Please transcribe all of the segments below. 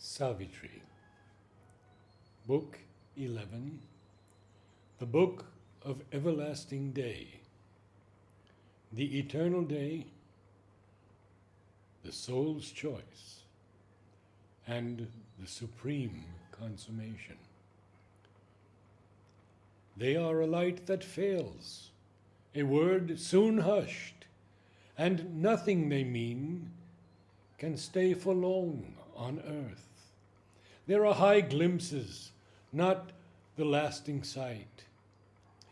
Savitri. Book 11. The Book of Everlasting Day. The Eternal Day, the Soul's Choice, and the Supreme Consummation. They are a light that fails, a word soon hushed, and nothing they mean can stay for long on earth. There are high glimpses, not the lasting sight.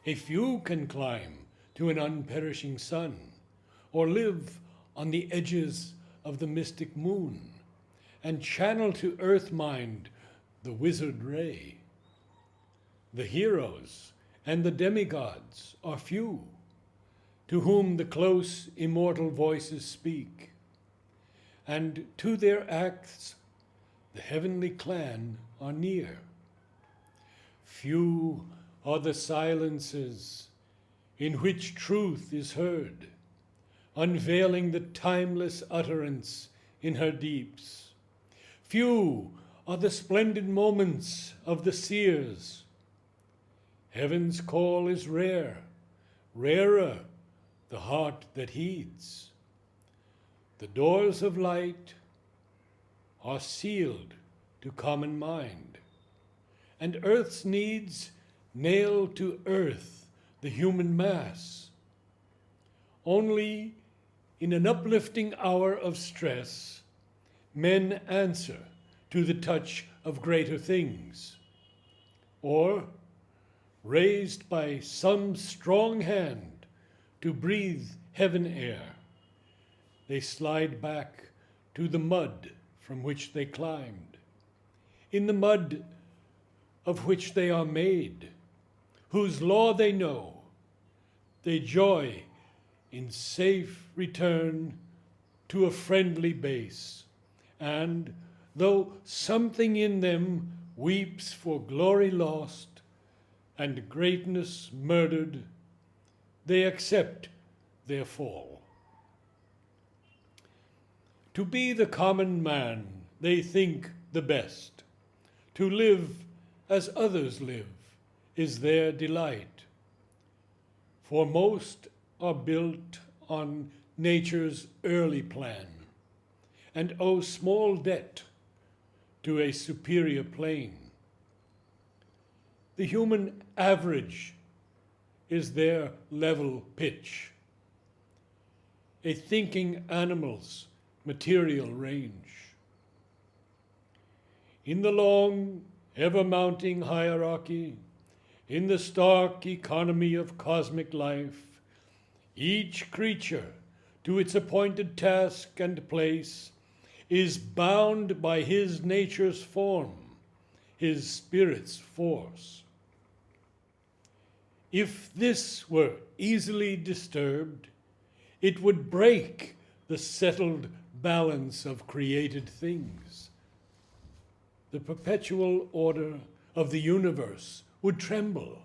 A few can climb to an unperishing sun, or live on the edges of the mystic moon, and channel to earth mind the wizard ray. The heroes and the demigods are few, to whom the close immortal voices speak, and to their acts the heavenly clan are near. Few are the silences in which truth is heard, unveiling the timeless utterance in her deeps. Few are the splendid moments of the seers. Heaven's call is rare, rarer the heart that heeds. The doors of light are sealed to common mind, and earth's needs nail to earth the human mass. Only in an uplifting hour of stress, men answer to the touch of greater things, or, raised by some strong hand to breathe heaven air, they slide back to the mud from which they climbed, in the mud of which they are made, whose law they know. They joy in safe return to a friendly base, and though something in them weeps for glory lost and greatness murdered, they accept their fall. To be the common man they think the best. To live as others live is their delight. For most are built on nature's early plan, and owe small debt to a superior plane. The human average is their level pitch, a thinking animal's material range. In the long, ever-mounting hierarchy, in the stark economy of cosmic life, each creature, to its appointed task and place, is bound by his nature's form, his spirit's force. If this were easily disturbed, it would break the settled balance of created things. The perpetual order of the universe would tremble,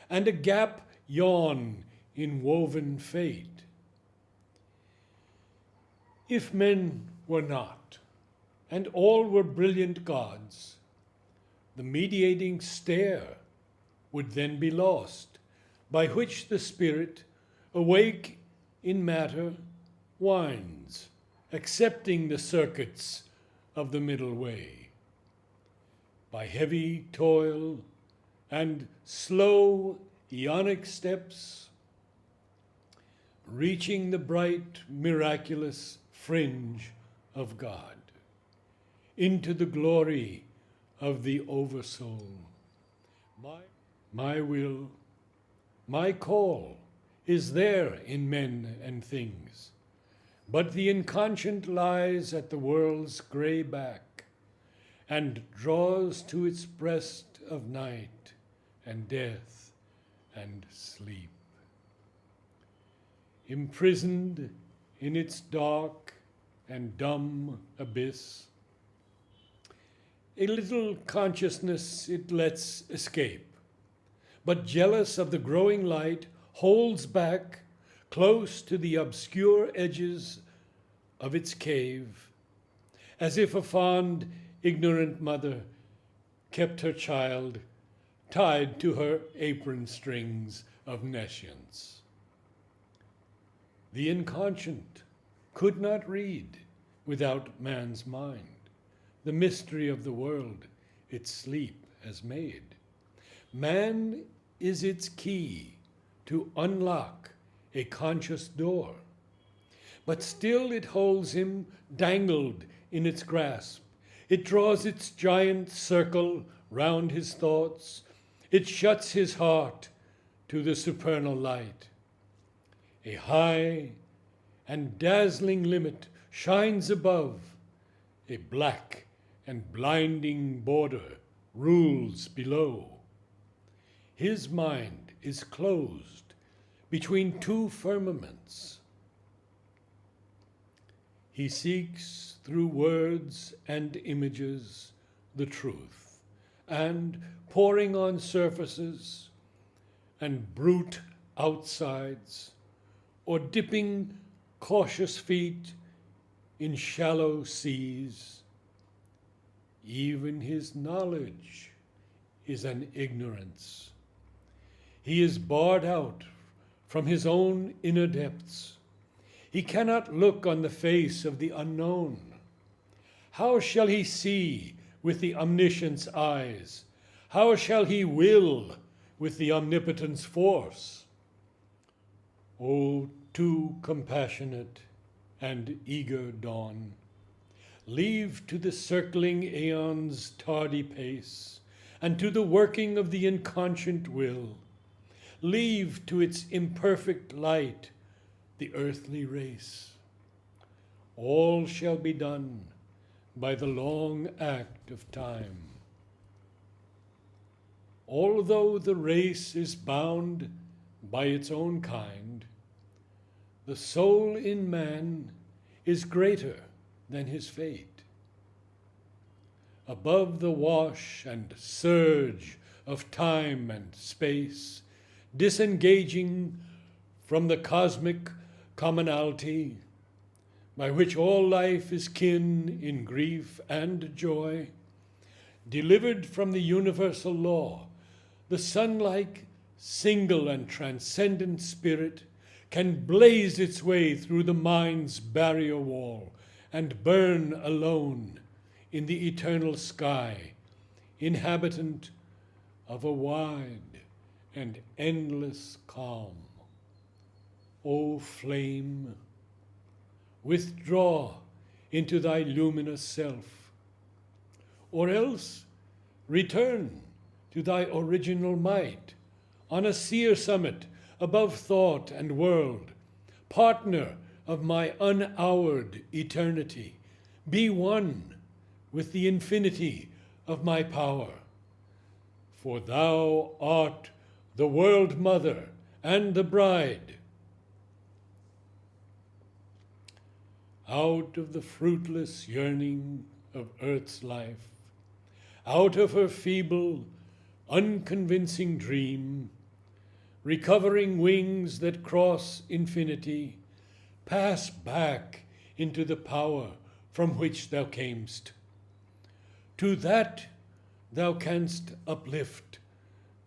and a gap yawn in woven fate. If men were not, and all were brilliant gods, the mediating stair would then be lost, by which the spirit, awake in matter, winds, accepting the circuits of the middle way. By heavy toil and slow ionic steps, reaching the bright, miraculous fringe of God, into the glory of the Oversoul. My will, my call is there in men and things, but the inconscient lies at the world's gray back, and draws to its breast of night and death and sleep. Imprisoned in its dark and dumb abyss, a little consciousness it lets escape, but jealous of the growing light, holds back close to the obscure edges of its cave, as if a fond ignorant mother kept her child tied to her apron strings of nescience. The inconscient could not read without man's mind the mystery of the world its sleep has made. Man is its key to unlock a conscious door, but still it holds him dangled in its grasp. It draws its giant circle round his thoughts. It shuts his heart to the supernal light. A high and dazzling limit shines above. A black and blinding border rules below. His mind is closed between two firmaments. He seeks through words and images the truth, and pouring on surfaces and brute outsides, or dipping cautious feet in shallow seas, even his knowledge is an ignorance. He is barred out from his own inner depths. He cannot look on the face of the unknown. How shall he see with the omniscient's eyes? How shall he will with the omnipotent's force? O too compassionate and eager dawn, leave to the circling aeon's tardy pace, and to the working of the inconscient will, leave to its imperfect light the earthly race. All shall be done by the long act of time. Although the race is bound by its own kind, the soul in man is greater than his fate. Above the wash and surge of time and space, disengaging from the cosmic commonality by which all life is kin in grief and joy, delivered from the universal law, the sun-like, single and transcendent spirit can blaze its way through the mind's barrier wall and burn alone in the eternal sky, inhabitant of a wide and endless calm. O flame, withdraw into thy luminous self, or else return to thy original might on a seer summit above thought and world, partner of my unhoured eternity, be one with the infinity of my power. For thou art the world mother and the bride. Out of the fruitless yearning of earth's life, out of her feeble, unconvincing dream, recovering wings that cross infinity, pass back into the power from which thou camest. To that thou canst uplift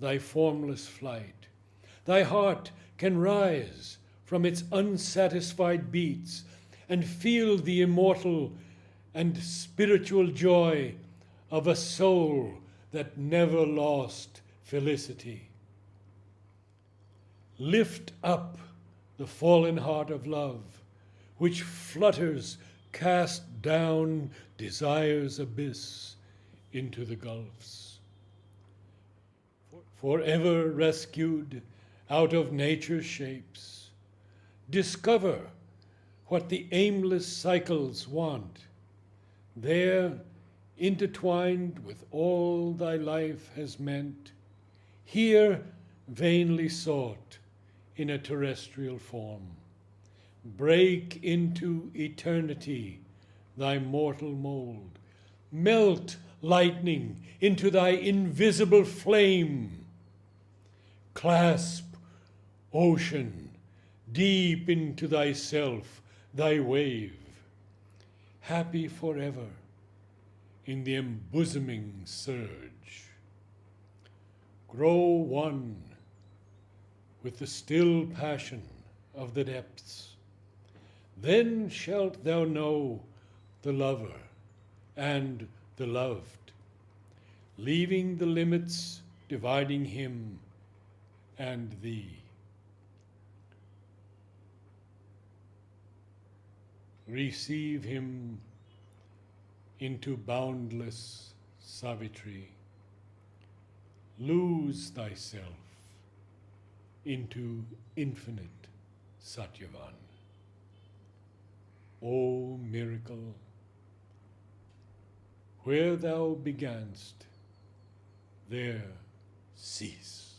thy formless flight. Thy heart can rise from its unsatisfied beats and feel the immortal and spiritual joy of a soul that never lost felicity. Lift up the fallen heart of love, which flutters cast down desire's abyss into the gulfs. Forever rescued out of nature's shapes, discover what the aimless cycles want. There, intertwined with all thy life has meant, here vainly sought in a terrestrial form. Break into eternity thy mortal mold. Melt lightning into thy invisible flame. Clasp ocean deep into thyself, thy wave. Happy forever in the embosoming surge. Grow one with the still passion of the depths. Then shalt thou know the lover and the loved, leaving the limits dividing him and thee. Receive him into boundless Savitri. Lose thyself into infinite Satyavan. O miracle, where thou beganst, there cease.